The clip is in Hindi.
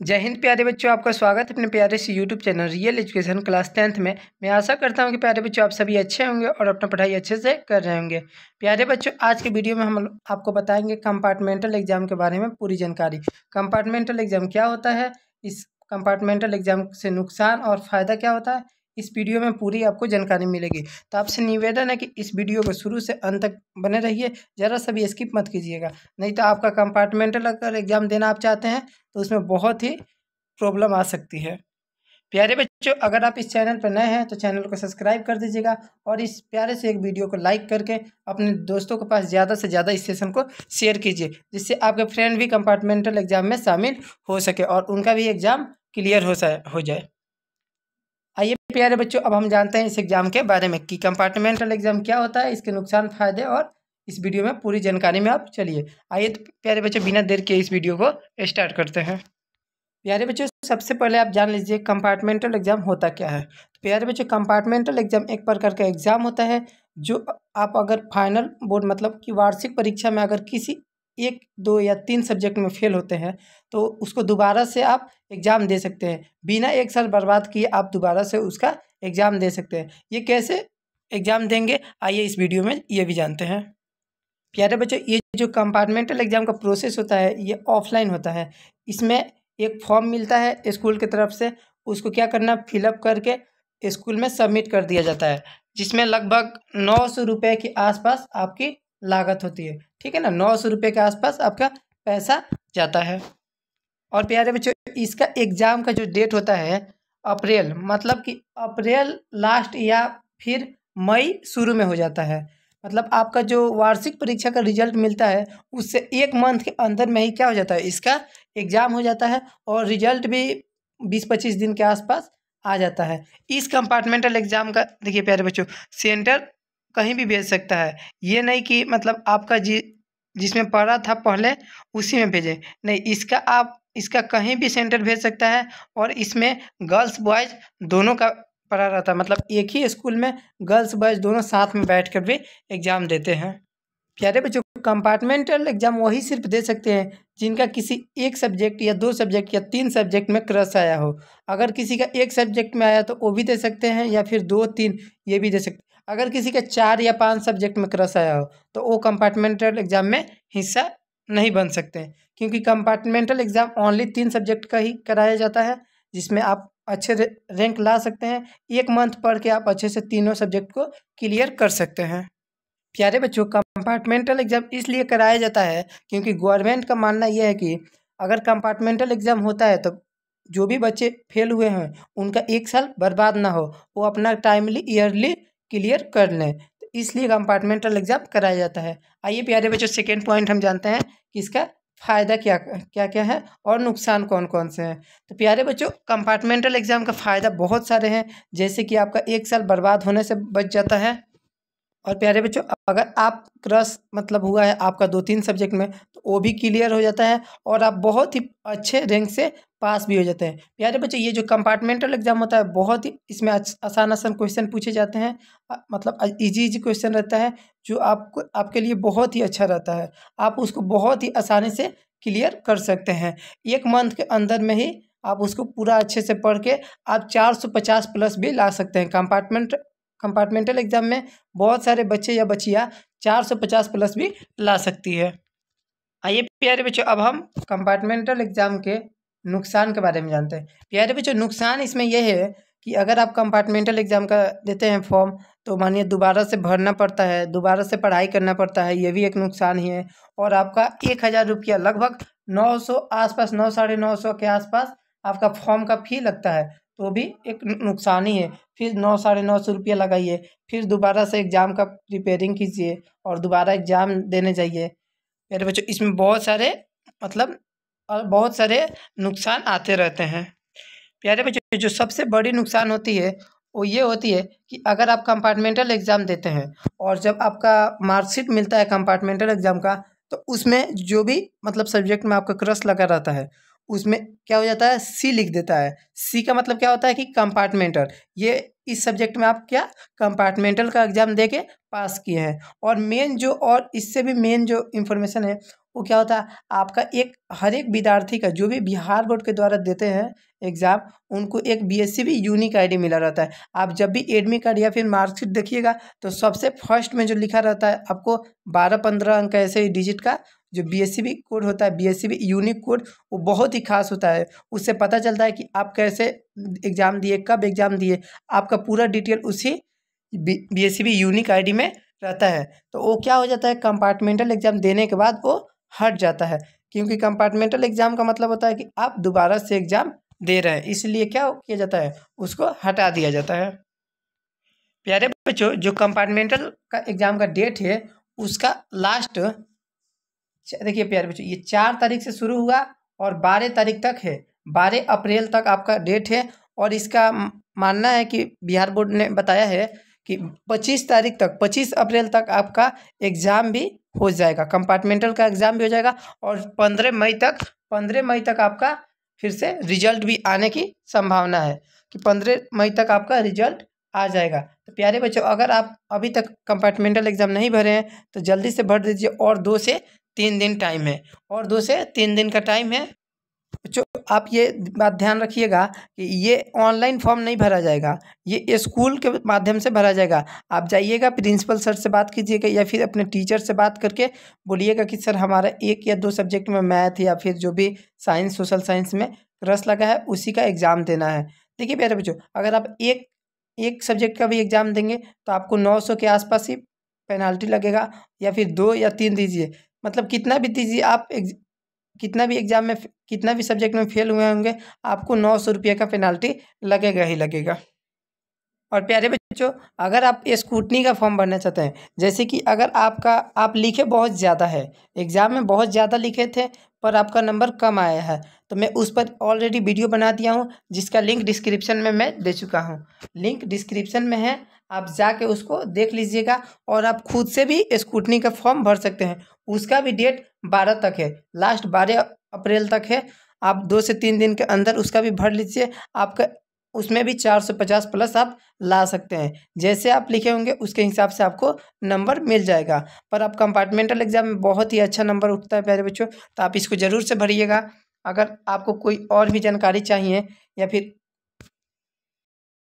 जय हिंद प्यारे बच्चों, आपका स्वागत है अपने प्यारे से YouTube channel real education class 10th में। मैं आशा करता हूं कि प्यारे बच्चों आप सभी अच्छे होंगे और अपना पढ़ाई अच्छे से कर रहे होंगे। प्यारे बच्चों, आज के वीडियो में हम आपको बताएंगे कंपार्टमेंटल एग्जाम के बारे में पूरी जानकारी। कंपार्टमेंटल एग्जाम क्या होता है, इस कंपार्टमेंटल एग्जाम से नुकसान और फ़ायदा क्या होता है, इस वीडियो में पूरी आपको जानकारी मिलेगी। तो आपसे निवेदन है कि इस वीडियो को शुरू से अंत तक बने रहिए, ज़रा सा भी स्किप मत कीजिएगा, नहीं तो आपका कंपार्टमेंटल अगर एग्जाम देना आप चाहते हैं तो उसमें बहुत ही प्रॉब्लम आ सकती है। प्यारे बच्चों, अगर आप इस चैनल पर नए हैं तो चैनल को सब्सक्राइब कर दीजिएगा और इस प्यारे से एक वीडियो को लाइक करके अपने दोस्तों के पास ज़्यादा से ज़्यादा इस सेशन को शेयर कीजिए, जिससे आपके फ्रेंड भी कंपार्टमेंटल एग्जाम में शामिल हो सके और उनका भी एग्ज़ाम क्लियर हो जाए। आइए प्यारे बच्चों, अब हम जानते हैं इस एग्ज़ाम के बारे में कि कंपार्टमेंटल एग्ज़ाम क्या होता है, इसके नुकसान फ़ायदे और इस वीडियो में पूरी जानकारी में आप चलिए। आइए तो प्यारे बच्चों, बिना देर के इस वीडियो को स्टार्ट करते हैं। प्यारे बच्चों, सबसे पहले आप जान लीजिए कंपार्टमेंटल एग्जाम होता क्या है। तो प्यारे बच्चों, कंपार्टमेंटल एग्जाम एक प्रकार का एग्जाम होता है जो आप अगर फाइनल बोर्ड मतलब कि वार्षिक परीक्षा में अगर किसी 1, 2 या 3 सब्जेक्ट में फेल होते हैं तो उसको दोबारा से आप एग्ज़ाम दे सकते हैं। बिना 1 साल बर्बाद किए आप दोबारा से उसका एग्ज़ाम दे सकते हैं। ये कैसे एग्ज़ाम देंगे, आइए इस वीडियो में ये भी जानते हैं। प्यारे बच्चों, ये जो कंपार्टमेंटल एग्ज़ाम का प्रोसेस होता है ये ऑफलाइन होता है। इसमें एक फॉर्म मिलता है स्कूल की तरफ से, उसको क्या करना, फिलअप करके स्कूल में सबमिट कर दिया जाता है, जिसमें लगभग 900 रुपये के आसपास आपकी लागत होती है। ठीक है ना, 900 रुपये के आसपास आपका पैसा जाता है। और प्यारे बच्चों, इसका एग्ज़ाम का जो डेट होता है अप्रैल, मतलब कि अप्रैल लास्ट या फिर मई शुरू में हो जाता है। मतलब आपका जो वार्षिक परीक्षा का रिजल्ट मिलता है उससे 1 मंथ के अंदर में ही क्या हो जाता है, इसका एग्ज़ाम हो जाता है और रिजल्ट भी 20-25 दिन के आसपास आ जाता है। इस कंपार्टमेंटल एग्ज़ाम का देखिए प्यारे बच्चों, सेंटर कहीं भी भेज सकता है। ये नहीं कि मतलब आपका जिसमें पढ़ा था पहले उसी में भेजें, नहीं, इसका कहीं भी सेंटर भेज सकता है। और इसमें गर्ल्स बॉयज़ दोनों का पढ़ा रहता है, मतलब एक ही स्कूल में गर्ल्स बॉयज़ दोनों साथ में बैठकर भी एग्ज़ाम देते हैं। प्यारे बच्चों, कंपार्टमेंटल एग्ज़ाम वही सिर्फ दे सकते हैं जिनका किसी 1 सब्जेक्ट या 2 सब्जेक्ट या 3 सब्जेक्ट में क्रश आया हो। अगर किसी का 1 सब्जेक्ट में आया तो वो भी दे सकते हैं, या फिर 2-3 ये भी दे सकते हैं। अगर किसी का 4 या 5 सब्जेक्ट में क्रश आया हो तो वो कंपार्टमेंटल एग्ज़ाम में हिस्सा नहीं बन सकते हैं, क्योंकि कंपार्टमेंटल एग्ज़ाम ओनली 3 सब्जेक्ट का ही कराया जाता है, जिसमें आप अच्छे रैंक ला सकते हैं। 1 मंथ पढ़ के आप अच्छे से तीनों सब्जेक्ट को क्लियर कर सकते हैं। प्यारे बच्चों, कंपार्टमेंटल एग्ज़ाम इसलिए कराया जाता है क्योंकि गवर्नमेंट का मानना यह है कि अगर कंपार्टमेंटल एग्ज़ाम होता है तो जो भी बच्चे फेल हुए हैं उनका 1 साल बर्बाद ना हो, वो अपना टाइमली ईयरली क्लियर कर लें, तो इसलिए कंपार्टमेंटल एग्ज़ाम कराया जाता है। आइए प्यारे बच्चों, सेकेंड पॉइंट हम जानते हैं कि इसका फ़ायदा क्या क्या क्या है और नुकसान कौन कौन से हैं। तो प्यारे बच्चों, कंपार्टमेंटल एग्ज़ाम का फ़ायदा बहुत सारे हैं, जैसे कि आपका 1 साल बर्बाद होने से बच जाता है। और प्यारे बच्चों, अगर आप क्रश मतलब हुआ है आपका 2-3 सब्जेक्ट में तो वो भी क्लियर हो जाता है और आप बहुत ही अच्छे रैंक से पास भी हो जाते हैं। प्यारे बच्चों, ये जो कंपार्टमेंटल एग्ज़ाम होता है बहुत ही इसमें आसान आसान क्वेश्चन पूछे जाते हैं, मतलब इजी क्वेश्चन रहता है जो आपको आपके लिए बहुत ही अच्छा रहता है। आप उसको बहुत ही आसानी से क्लियर कर सकते हैं। 1 मंथ के अंदर में ही आप उसको पूरा अच्छे से पढ़ के आप 450 प्लस भी ला सकते हैं। कंपार्टमेंटल एग्ज़ाम में बहुत सारे बच्चे या बच्चियाँ 450 प्लस भी ला सकती है। आइए प्यारे बच्चों, अब हम कंपार्टमेंटल एग्ज़ाम के नुकसान के बारे में जानते हैं। प्यारे बच्चों, नुकसान इसमें यह है कि अगर आप कंपार्टमेंटल एग्ज़ाम का देते हैं फॉर्म तो मानिए दोबारा से भरना पड़ता है, दोबारा से पढ़ाई करना पड़ता है, ये भी एक नुकसान ही है। और आपका 1000 रुपया लगभग 900 आसपास, 9 साढ़े 900 के आसपास आपका फॉर्म का फ़ी लगता है, तो भी एक नुकसान ही है। फिर 9 साढ़े 900 रुपया लगाइए, फिर दोबारा से एग्ज़ाम का प्रिपेयरिंग कीजिए और दोबारा एग्ज़ाम देने जाइए। मेरे बच्चों, इसमें बहुत सारे मतलब बहुत सारे नुकसान आते रहते हैं। प्यारे बच्चों, जो सबसे बड़ी नुकसान होती है वो ये होती है कि अगर आप कंपार्टमेंटल एग्ज़ाम देते हैं और जब आपका मार्कशीट मिलता है कंपार्टमेंटल एग्ज़ाम का, तो उसमें जो भी मतलब सब्जेक्ट में आपका क्रश लगा रहता है उसमें क्या हो जाता है, सी लिख देता है। सी का मतलब क्या होता है कि कंपार्टमेंटल, ये इस सब्जेक्ट में आप क्या कंपार्टमेंटल का एग्ज़ाम दे के पास किए हैं। और मेन जो और इससे भी मेन जो इन्फॉर्मेशन है वो क्या होता है, आपका एक हर एक विद्यार्थी का जो भी बिहार बोर्ड के द्वारा देते हैं एग्ज़ाम, उनको एक BSCB यूनिक ID मिला रहता है। आप जब भी एडमिट कार्ड या फिर मार्कशीट देखिएगा तो सबसे फर्स्ट में जो लिखा रहता है आपको 12-15 अंक ऐसे डिजिट का जो BSCB कोड होता है, BSCB यूनिक कोड, वो बहुत ही खास होता है। उससे पता चलता है कि आप कैसे एग्ज़ाम दिए, कब एग्ज़ाम दिए, आपका पूरा डिटेल उसी BSCB यूनिक ID में रहता है। तो वो क्या हो जाता है, कंपार्टमेंटल एग्ज़ाम देने के बाद वो हट जाता है, क्योंकि कंपार्टमेंटल एग्ज़ाम का मतलब होता है कि आप दोबारा से एग्ज़ाम दे रहे हैं, इसलिए क्या किया जाता है, उसको हटा दिया जाता है। प्यारे बच्चों, जो कंपार्टमेंटल का एग्ज़ाम का डेट है उसका लास्ट, देखिए प्यारे बच्चों, ये 4 तारीख से शुरू हुआ और 12 तारीख तक है, 12 अप्रैल तक आपका डेट है। और इसका मानना है कि बिहार बोर्ड ने बताया है कि 25 तारीख तक, 25 अप्रैल तक आपका एग्ज़ाम भी हो जाएगा, कंपार्टमेंटल का एग्ज़ाम भी हो जाएगा। और 15 मई तक आपका फिर से रिजल्ट भी आने की संभावना है कि 15 मई तक आपका रिजल्ट आ जाएगा। तो प्यारे बच्चों, अगर आप अभी तक कंपार्टमेंटल एग्ज़ाम नहीं भरे हैं तो जल्दी से भर दीजिए, और 2 से 3 दिन टाइम है, और 2 से 3 दिन का टाइम है। बच्चों, आप ये बात ध्यान रखिएगा कि ये ऑनलाइन फॉर्म नहीं भरा जाएगा, ये स्कूल के माध्यम से भरा जाएगा। आप जाइएगा, प्रिंसिपल सर से बात कीजिएगा या फिर अपने टीचर से बात करके बोलिएगा कि सर हमारा 1 या 2 सब्जेक्ट में मैथ या फिर जो भी साइंस, सोशल साइंस में रस लगा है उसी का एग्ज़ाम देना है। देखिए प्यारे बच्चों, अगर आप एक सब्जेक्ट का भी एग्ज़ाम देंगे तो आपको 900 के आसपास ही पेनाल्टी लगेगा, या फिर 2 या 3 दीजिए, मतलब कितना भी दीजिए आप, कितना भी एग्ज़ाम में, कितना भी सब्जेक्ट में फेल हुए होंगे, आपको 900 रुपये का पेनाल्टी लगेगा ही लगेगा। और प्यारे बच्चों, अगर आप स्क्रूटनी का फॉर्म भरना चाहते हैं, जैसे कि अगर आप लिखे बहुत ज़्यादा है, एग्ज़ाम में बहुत ज़्यादा लिखे थे पर आपका नंबर कम आया है, तो मैं उस पर ऑलरेडी वीडियो बना दिया हूँ, जिसका लिंक डिस्क्रिप्शन में मैं दे चुका हूँ। लिंक डिस्क्रिप्शन में है, आप जाके उसको देख लीजिएगा। और आप खुद से भी स्क्रूटनी का फॉर्म भर सकते हैं, उसका भी डेट 12 तक है, लास्ट 12 अप्रैल तक है। आप 2 से 3 दिन के अंदर उसका भी भर लीजिए, आपका उसमें भी 450 प्लस आप ला सकते हैं। जैसे आप लिखे होंगे उसके हिसाब से आपको नंबर मिल जाएगा। पर आप कंपार्टमेंटल एग्ज़ाम में बहुत ही अच्छा नंबर उठता है प्यारे बच्चों, तो आप इसको ज़रूर से भरिएगा। अगर आपको कोई और भी जानकारी चाहिए या फिर